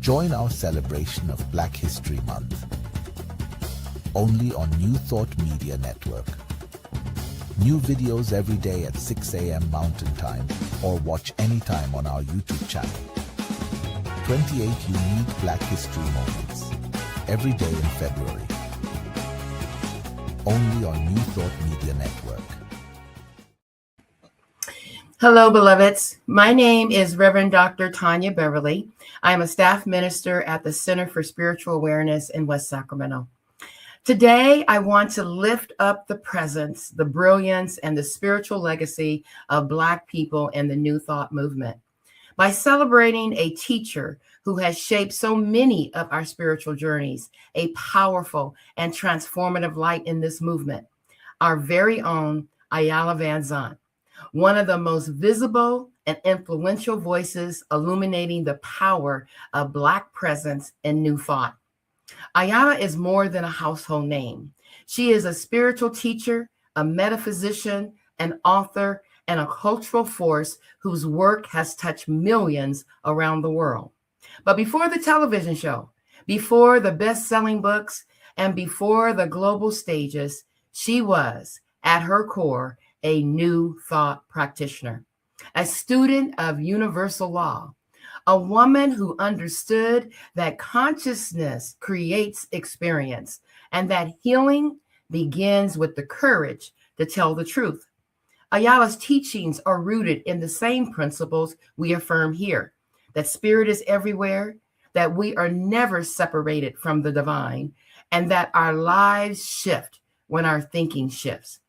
Join our celebration of Black History Month, only on New Thought Media Network. New videos every day at 6 a.m. Mountain Time, or watch anytime on our YouTube channel. 28 unique Black History moments, every day in February. Only on New Thought Media Network. Hello, beloveds. My name is Reverend Dr. Tynya Beverly. I am a staff minister at the Center for Spiritual Awareness in West Sacramento. Today, I want to lift up the presence, the brilliance, and the spiritual legacy of Black people in the New Thought movement by celebrating a teacher who has shaped so many of our spiritual journeys, a powerful and transformative light in this movement, our very own IYANLA VANZANT, one of the most visible and influential voices illuminating the power of Black presence in New Thought. IYANLA is more than a household name. She is a spiritual teacher, a metaphysician, an author, and a cultural force whose work has touched millions around the world. But before the television show, before the best-selling books, and before the global stages, she was, at her core, a New Thought practitioner, a student of universal law, a woman who understood that consciousness creates experience and that healing begins with the courage to tell the truth. IYANLA's teachings are rooted in the same principles we affirm here, that spirit is everywhere, that we are never separated from the divine, and that our lives shift when our thinking shifts.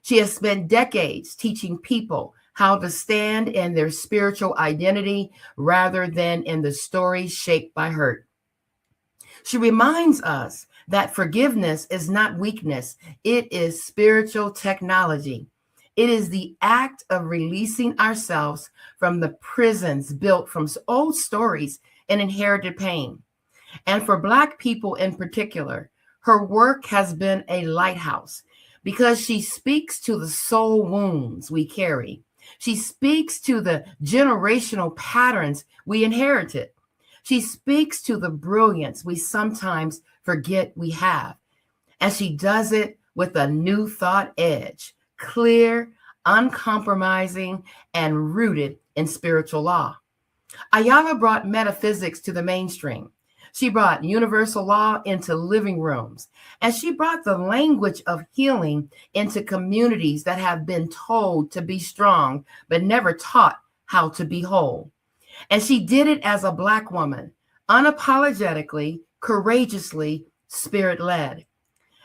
She has spent decades teaching people how to stand in their spiritual identity rather than in the stories shaped by hurt. She reminds us that forgiveness is not weakness, it is spiritual technology. It is the act of releasing ourselves from the prisons built from old stories and inherited pain. And for Black people in particular, her work has been a lighthouse because she speaks to the soul wounds we carry. She speaks to the generational patterns we inherited. She speaks to the brilliance we sometimes forget we have. And she does it with a New Thought edge, clear, uncompromising, and rooted in spiritual law. IYANLA brought metaphysics to the mainstream. She brought universal law into living rooms, and she brought the language of healing into communities that have been told to be strong, but never taught how to be whole. And she did it as a Black woman, unapologetically, courageously, spirit-led.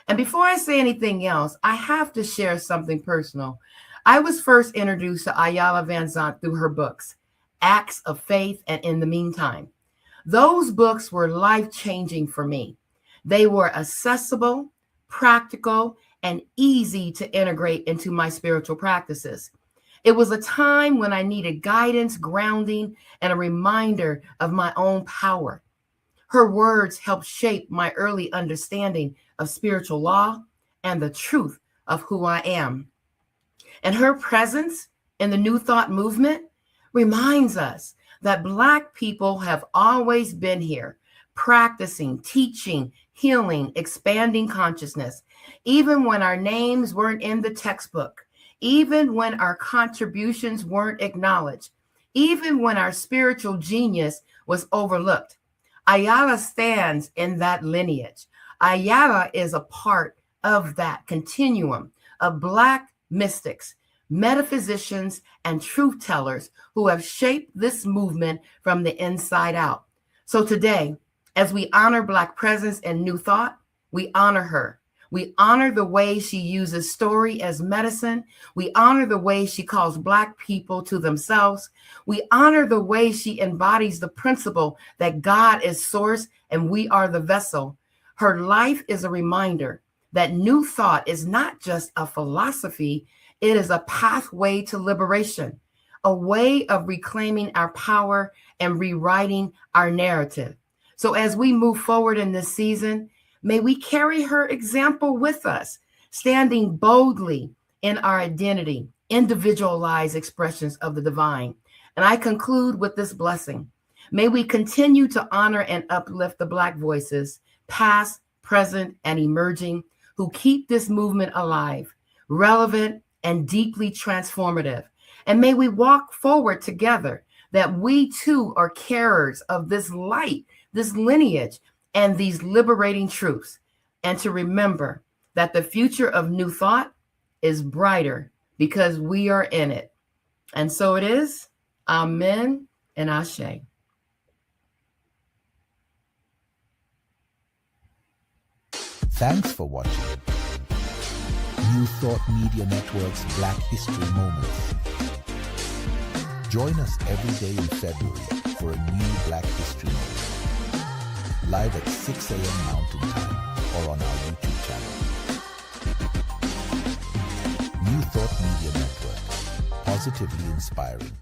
And before I say anything else, I have to share something personal. I was first introduced to IYANLA VANZANT through her books, Acts of Faith and In the Meantime. Those books were life-changing for me. They were accessible, practical, and easy to integrate into my spiritual practices. It was a time when I needed guidance, grounding, and a reminder of my own power. Her words helped shape my early understanding of spiritual law and the truth of who I am. And her presence in the New Thought movement reminds us that Black people have always been here, practicing, teaching, healing, expanding consciousness, even when our names weren't in the textbook, even when our contributions weren't acknowledged, even when our spiritual genius was overlooked. IYANLA stands in that lineage. IYANLA is a part of that continuum of Black mystics, metaphysicians, and truth tellers who have shaped this movement from the inside out. So today, as we honor Black presence and New Thought, we honor her. We honor the way she uses story as medicine. We honor the way she calls Black people to themselves. We honor the way she embodies the principle that God is source and we are the vessel. Her life is a reminder that New Thought is not just a philosophy, it is a pathway to liberation, a way of reclaiming our power and rewriting our narrative. So as we move forward in this season, may we carry her example with us, standing boldly in our identity, individualized expressions of the divine. And I conclude with this blessing. May we continue to honor and uplift the Black voices, past, present, and emerging, who keep this movement alive, relevant, and deeply transformative. And may we walk forward together that we too are carriers of this light, this lineage, and these liberating truths. And to remember that the future of New Thought is brighter because we are in it. And so it is. Amen and Ashe. Thanks for watching New Thought Media Network's Black History Moments. Join us every day in February for a new Black History Moment, live at 6 a.m. Mountain Time or on our YouTube channel. New Thought Media Network, positively inspiring.